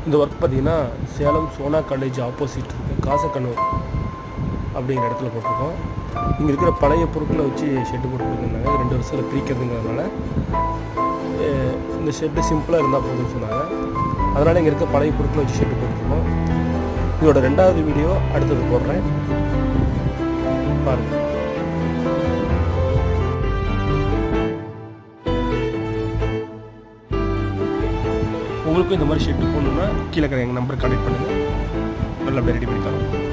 இந்த ஒர்க் பார்த்திங்கன்னா Salem Sona college opposite இருக்குது காசக்கண்ணூர் அப்படிங்கிற இடத்துல போட்டிருக்கோம். இங்கே இருக்கிற பழைய பொருட்களை வச்சு ஷெட்டு போட்டு கொடுத்துருந்தாங்க. 2 வருஷத்தில் பிரிக்கிறதுங்கிறதுனால இந்த ஷெட்டு சிம்பிளாக இருந்தால் போதும்னு சொன்னாங்க. அதனால் இங்கே இருக்க பழைய பொருட்களை வச்சு ஷெட்டு போட்டுருக்கோம். இதோட 2வது வீடியோ அடுத்தது போடுறேன், பாருங்கள். உங்களுக்கும் இந்த மாதிரி ஷெட்டு போடணுன்னா கீழே இருக்கிற எங்கள் நம்பருக்கு கான்டெக்ட் பண்ணுங்கள். நல்லா ரெடி பண்ணி தரோம்.